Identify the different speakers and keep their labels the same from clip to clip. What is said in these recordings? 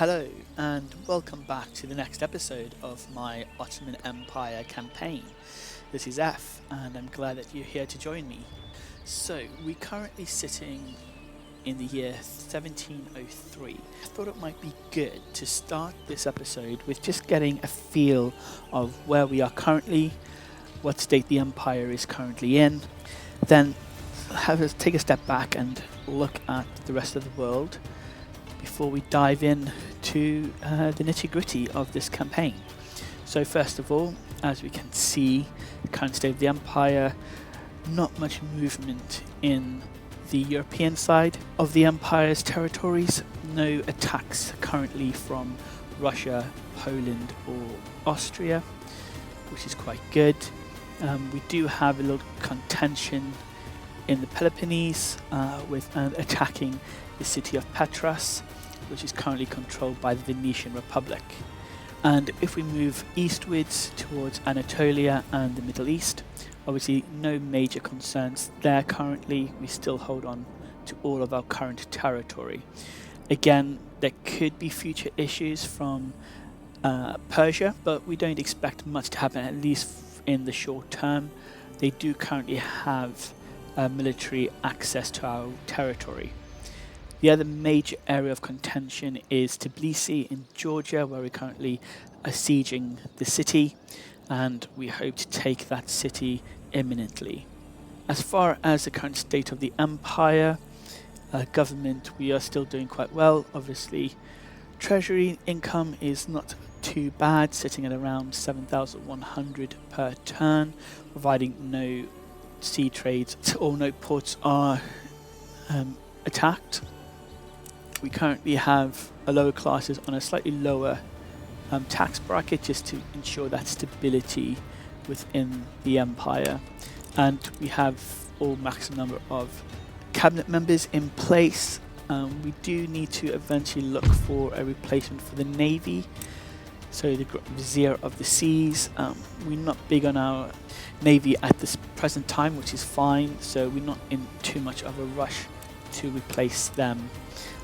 Speaker 1: Hello and welcome back to the next episode of my Ottoman Empire Campaign. This is F and I'm glad that you're here to join me. So we're currently sitting in the year 1703. I thought it might be good to start this episode with just getting a feel of where we are currently, what state the empire is currently in, then take a step back and look at the rest of the world before we dive in to the nitty-gritty of this campaign. So first of all, as we can see, the current state of the empire, not much movement in the European side of the empire's territories, no attacks currently from Russia, Poland or Austria, which is quite good. We do have a little contention in the Peloponnese with attacking the city of Patras, which is currently controlled by the Venetian Republic. And if we move eastwards towards Anatolia and the Middle East, obviously no major concerns there currently. We still hold on to all of our current territory. Again, there could be future issues from Persia, but we don't expect much to happen, at least in the short term. They do currently have military access to our territory. The other major area of contention is Tbilisi in Georgia, where we're currently sieging the city, and we hope to take that city imminently. As far as the current state of the empire, government, we are still doing quite well. Obviously, treasury income is not too bad, sitting at around 7,100 per turn, providing no sea trades or no ports are attacked. We currently have a lower classes on a slightly lower tax bracket just to ensure that stability within the empire, and we have all maximum number of cabinet members in place. We do need to eventually look for a replacement for the navy, so the Vizier of the Seas. We're not big on our navy at this present time, which is fine, so we're not in too much of a rush to replace them.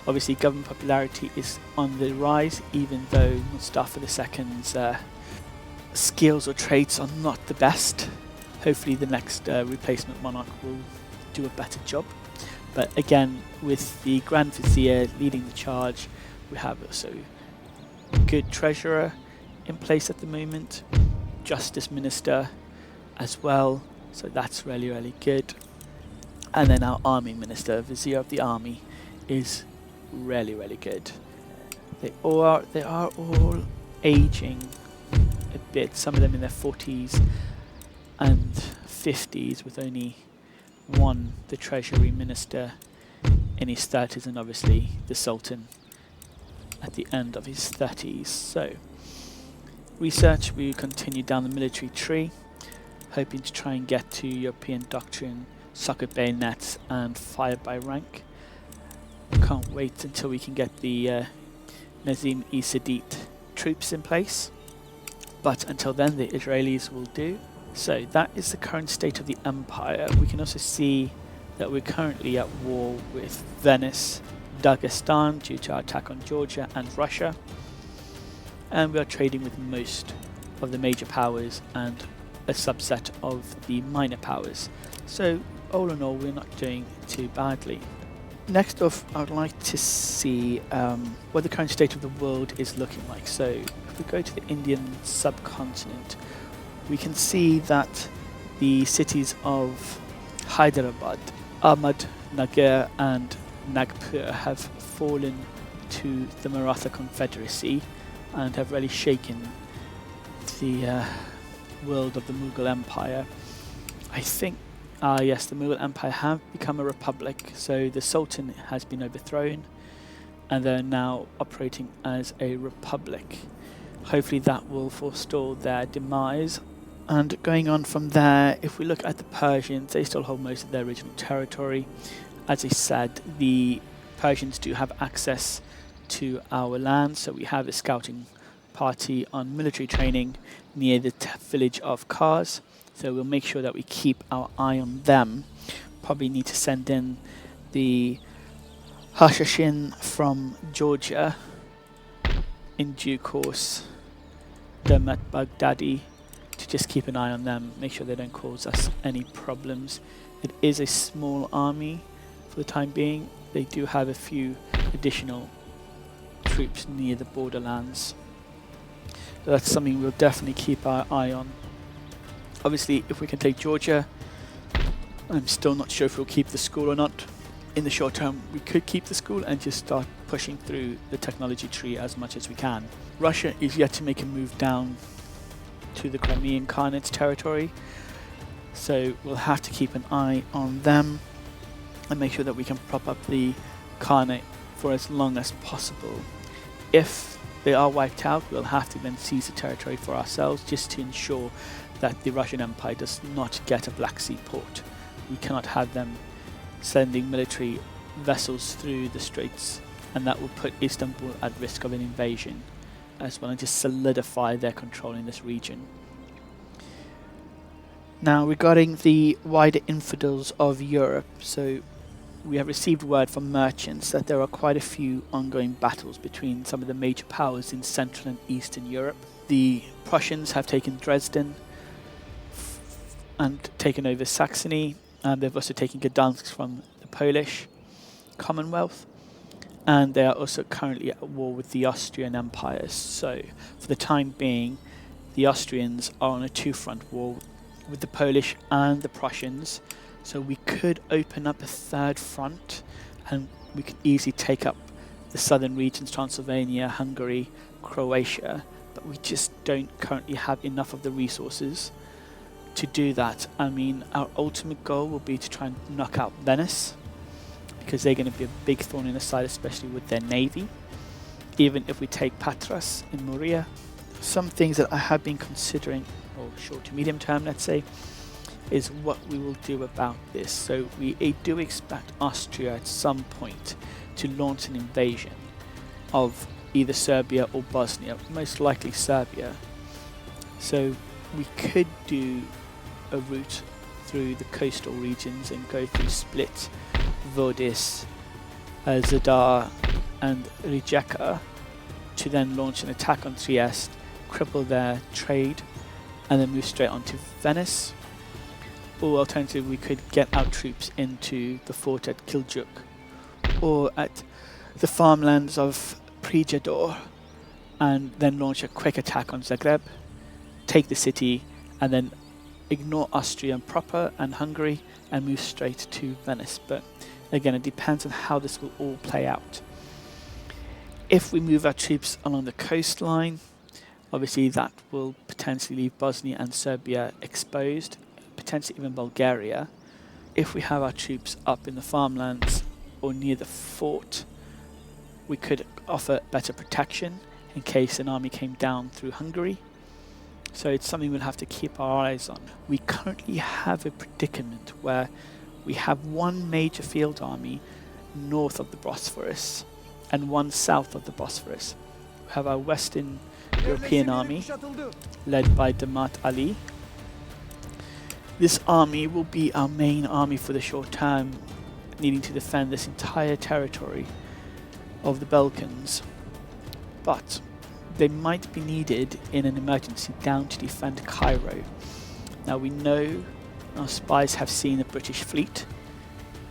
Speaker 1: Obviously, government popularity is on the rise, even though Mustafa II's skills or traits are not the best. Hopefully the next replacement monarch will do a better job. But again, with the Grand Vizier leading the charge, we have also a good treasurer in place at the moment, justice minister as well, so that's really, really good. And then our army minister, Vizier of the Army, is really, really good. They are all aging a bit, some of them in their 40s and 50s, with only one, the treasury minister, in his 30s, and obviously the sultan at the end of his 30s. So research, we continue down the military tree, hoping to try and get to European doctrine, socket bayonets and fire by rank. Can't wait until we can get the Nazim-e-Sadit troops in place, but until then the Israelis will do. So that is the current state of the empire. We can also see that we're currently at war with Venice, Dagestan due to our attack on Georgia and Russia, and we are trading with most of the major powers and a subset of the minor powers. So all in all, we're not doing too badly. Next off, I would like to see what the current state of the world is looking like. So if we go to the Indian subcontinent, we can see that the cities of Hyderabad, Ahmednagar and Nagpur have fallen to the Maratha Confederacy and have really shaken the world of the Mughal Empire. I think yes, the Mughal Empire have become a republic, so the Sultan has been overthrown and they're now operating as a republic. Hopefully that will forestall their demise. And going on from there, if we look at the Persians, they still hold most of their original territory. As I said, the Persians do have access to our land, so we have a scouting party on military training near the village of Kars. So we'll make sure that we keep our eye on them. Probably need to send in the Hashashin from Georgia in due course Dermat Baghdadi to just keep an eye on them, make sure they don't cause us any problems. It is a small army for the time being. They do have a few additional troops near the borderlands. So that's something we'll definitely keep our eye on. Obviously, if we can take Georgia, I'm still not sure if we'll keep the school or not. In the short term, we could keep the school and just start pushing through the technology tree as much as we can. Russia is yet to make a move down to the Crimean Khanate's territory, so we'll have to keep an eye on them and make sure that we can prop up the Khanate for as long as possible. If they are wiped out, we'll have to then seize the territory for ourselves, just to ensure that the Russian Empire does not get a Black Sea port. We cannot have them sending military vessels through the straits, and that will put Istanbul at risk of an invasion, as well, and just solidify their control in this region. Now, regarding the wider infidels of Europe, so we have received word from merchants that there are quite a few ongoing battles between some of the major powers in Central and Eastern Europe. The Prussians have taken Dresden and taken over Saxony, and they've also taken Gdansk from the Polish Commonwealth, and they are also currently at war with the Austrian Empire. So for the time being, the Austrians are on a two-front war with the Polish and the Prussians. So we could open up a third front, and we could easily take up the southern regions, Transylvania, Hungary, Croatia, but we just don't currently have enough of the resources to do that. I mean, our ultimate goal will be to try and knock out Venice, because they're going to be a big thorn in the side, especially with their navy. Even if we take Patras in Morea, some things that I have been considering, or short to medium term, let's say, is what we will do about this. So we do expect Austria at some point to launch an invasion of either Serbia or Bosnia, most likely Serbia. So we could do a route through the coastal regions and go through Split, Vodis, Zadar and Rijeka to then launch an attack on Trieste, cripple their trade, and then move straight on to Venice. Or alternatively, we could get our troops into the fort at Kiljuk or at the farmlands of Prijedor, and then launch a quick attack on Zagreb, take the city, and then ignore Austria proper and Hungary and move straight to Venice. But again, it depends on how this will all play out. If we move our troops along the coastline, obviously that will potentially leave Bosnia and Serbia exposed, potentially even Bulgaria. If we have our troops up in the farmlands or near the fort, we could offer better protection in case an army came down through Hungary. So it's something we'll have to keep our eyes on. We currently have a predicament where we have one major field army north of the Bosphorus and one south of the Bosphorus. We have our Western European army led by Damat Ali. This army will be our main army for the short term, needing to defend this entire territory of the Balkans, but they might be needed in an emergency down to defend Cairo. Now we know our spies have seen a British fleet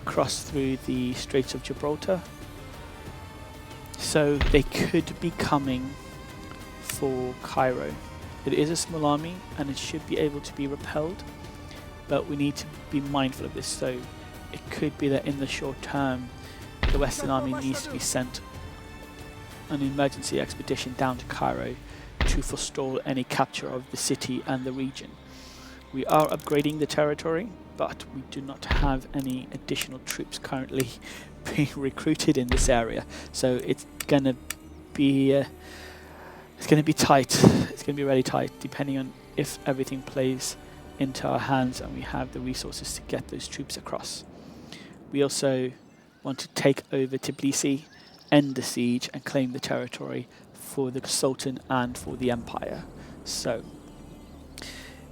Speaker 1: cross through the Straits of Gibraltar, so they could be coming for Cairo. It is a small army and it should be able to be repelled, but we need to be mindful of this. So it could be that in the short term the Western Army needs to be sent on an emergency expedition down to Cairo to forestall any capture of the city and the region. We are upgrading the territory, but we do not have any additional troops currently being recruited in this area, so it's gonna be tight. It's gonna be really tight, depending on if everything plays into our hands and we have the resources to get those troops across. We also want to take over Tbilisi, end the siege and claim the territory for the Sultan and for the Empire. So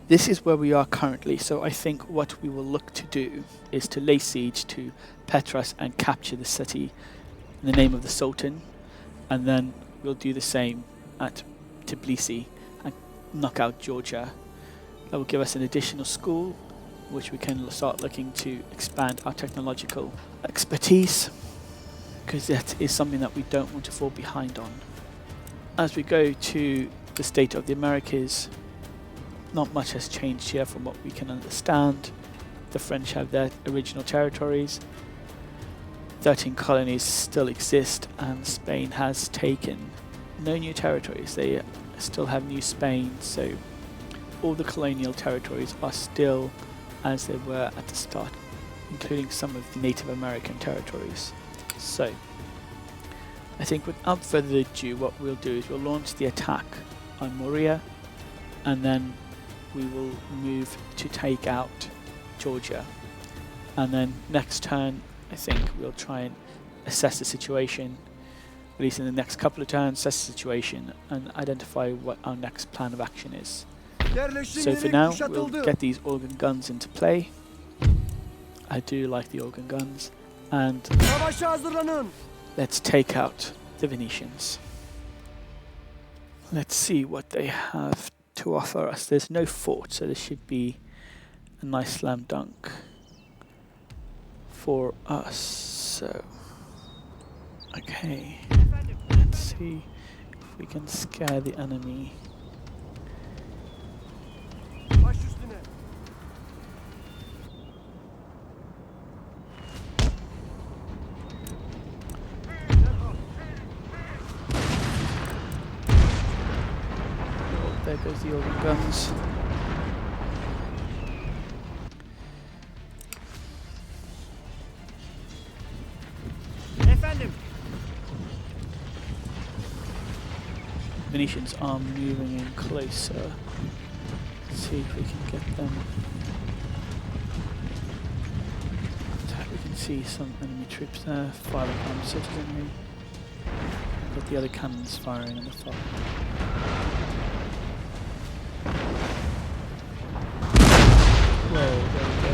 Speaker 1: this is where we are currently. So I think what we will look to do is to lay siege to Patras and capture the city in the name of the Sultan, and then we'll do the same at Tbilisi and knock out Georgia. That will give us an additional school, which we can start looking to expand our technological expertise, because that is something that we don't want to fall behind on. As we go to the state of the Americas, not much has changed here from what we can understand. The French have their original territories. 13 colonies still exist, and Spain has taken no new territories. They still have New Spain, so all the colonial territories are still as they were at the start, including some of the Native American territories. So I think without further ado, what we'll do is we'll launch the attack on Morea, and then we will move to take out Georgia. And then next turn, I think we'll try and assess the situation, at least in the next couple of turns, assess the situation and identify what our next plan of action is. So for now, we'll get these organ guns into play. I do like the organ guns. And let's take out the Venetians. Let's see what they have to offer us. There's no fort, so this should be a nice slam dunk for us. So, okay, let's see if we can scare the enemy. There goes the organ guns. Venetians are moving in closer. Let's see if we can get them. We can see some enemy troops there, firing on citizenry. Got the other cannons firing in the far. Whoa, there we go.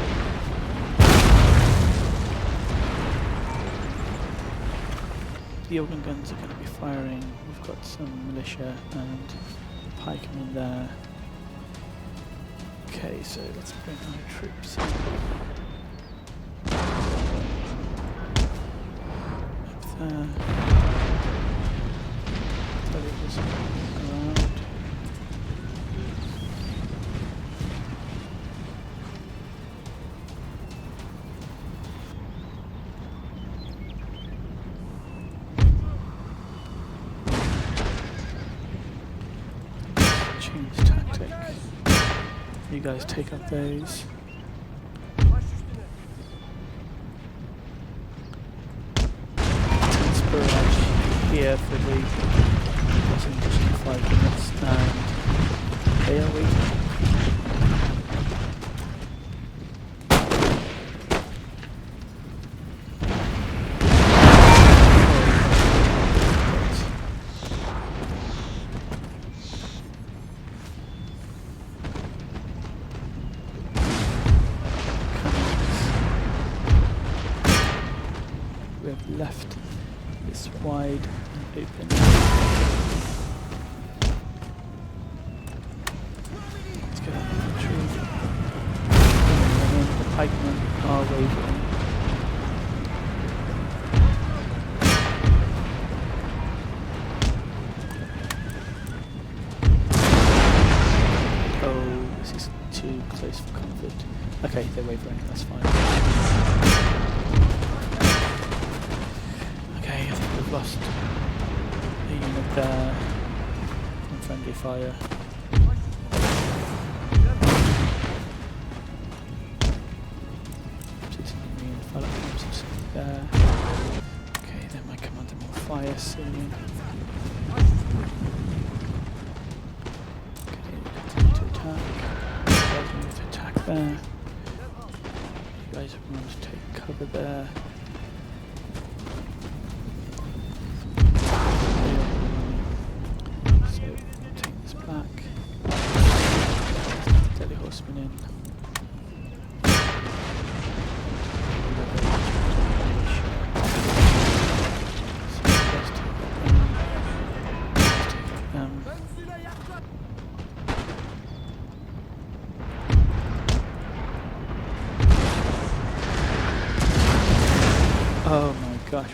Speaker 1: The organ guns are going to be firing. We've got some militia and pikemen there. Okay, so let's bring our troops in. Up there. So they just around. Change tactic. You guys take up those. Barrage here for the just 5 minutes, and they are waiting. We have left this wide and open. Let's get up the tree. The pikemen are wavering. Oh, this is too close for comfort. Okay, they're wavering, that's fine. Okay, I think we've lost a unit there on friendly fire. There. Okay, then my commander will fire soon. Okay, continue to attack. Continue to attack there. You guys want to take cover there. So, take this back. Deadly horseman in.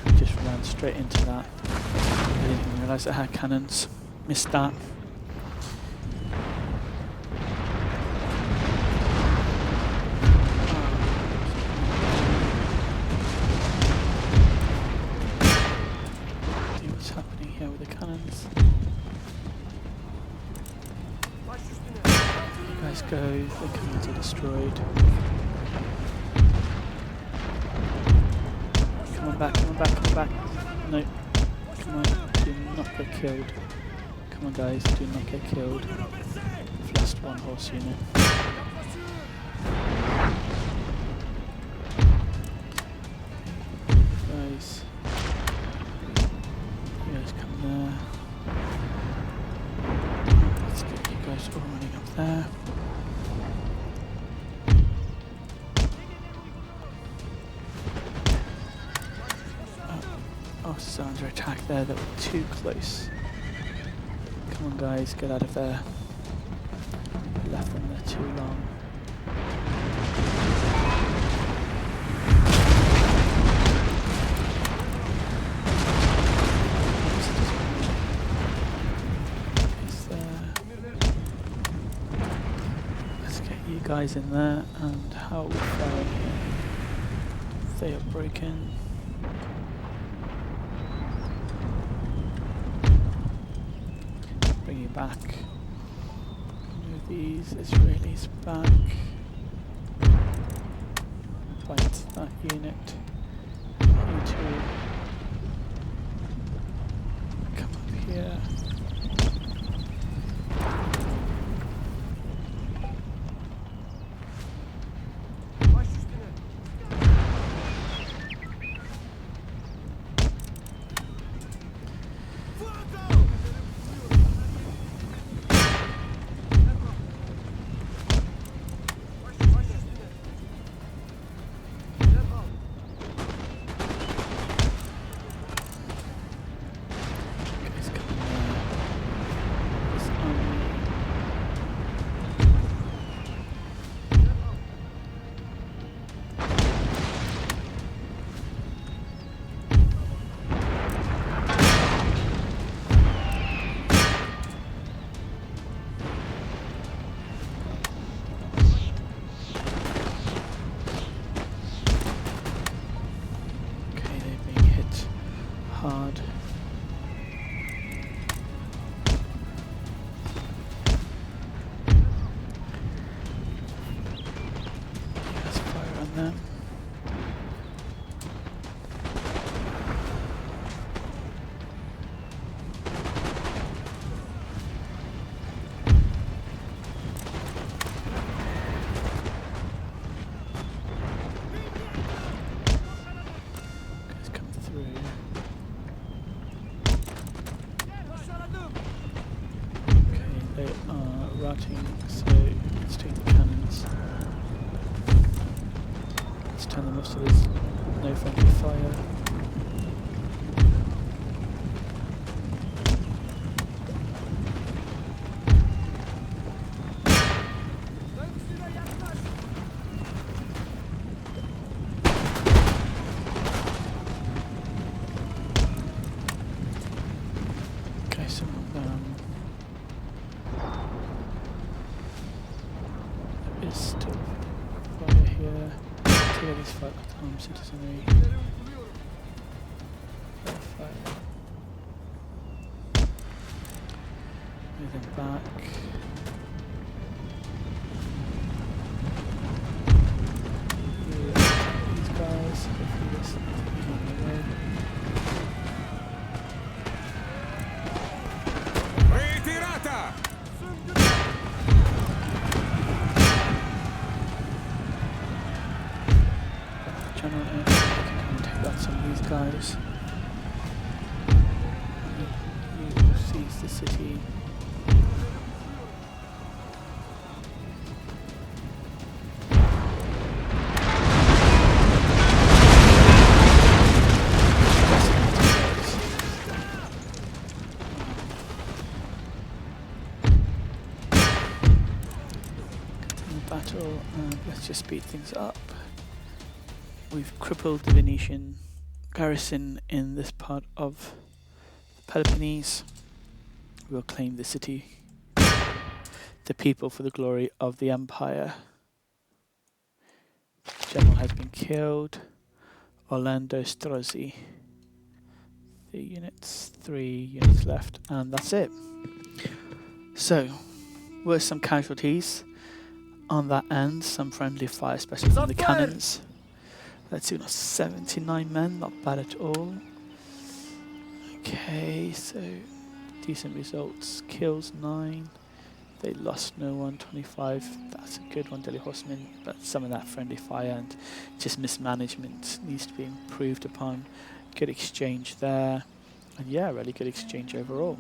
Speaker 1: I just ran straight into that. I didn't even realise I had cannons. Missed that. See what's happening here with the cannons. You guys go, the cannons are destroyed. Come on back, come on back, come on back. No, come on, do not get killed. Come on guys, do not get killed. I've lost one horse unit. Guys, you guys come there. Let's get you guys all running up there. Oh, it's under attack there, that were too close. Come on guys, get out of there. Left them there too long. Let's get you guys in there, and how are we faring here? They are broken. Bring you back. Move these Israelis back. Fight that unit. You two come up here. Hard. Let's fire on them. Guys, come through. They are routing, so let's take the cannons. Let's turn them off so there's no friendly fire. Okay, some of them. There is still fire here. Two of these fight armed citizenry. Fire. Move them back. These guys, hopefully there's nothing on the way.
Speaker 2: Ritirata!
Speaker 1: General Air, can take out some of these guys. You seize the city. Battle, and let's just speed things up. We've crippled the Venetian garrison in this part of Peloponnese. We'll claim the city, the people for the glory of the empire. General has been killed. Orlando Strozzi. 3 units left, and that's it. So, were some casualties on that end, some friendly fire, especially from the cannons. Let's see, 79 men, not bad at all. Okay, so decent results. Kills 9. They lost no one, 25. That's a good one, Delhi Horsemen, but some of that friendly fire and just mismanagement needs to be improved upon. Good exchange there, and yeah, really good exchange overall.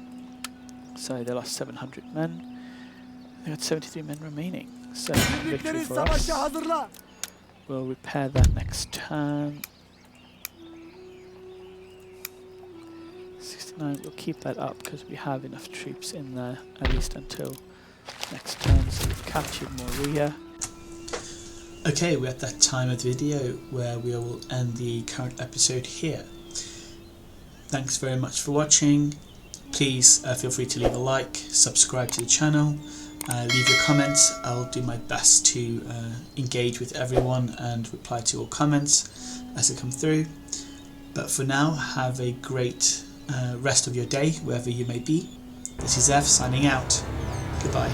Speaker 1: So they lost 700 men. They had 73 men remaining. So victory for us. We'll repair that next turn. 69, we'll keep that up because we have enough troops in there, at least until next turn. So we've captured Morea. Okay, we're at that time of the video where we will end the current episode here. Thanks very much for watching. Please feel free to leave a like, subscribe to the channel, leave your comments. I'll do my best to engage with everyone and reply to all comments as they come through. But for now, have a great rest of your day, wherever you may be. This is F signing out. Goodbye.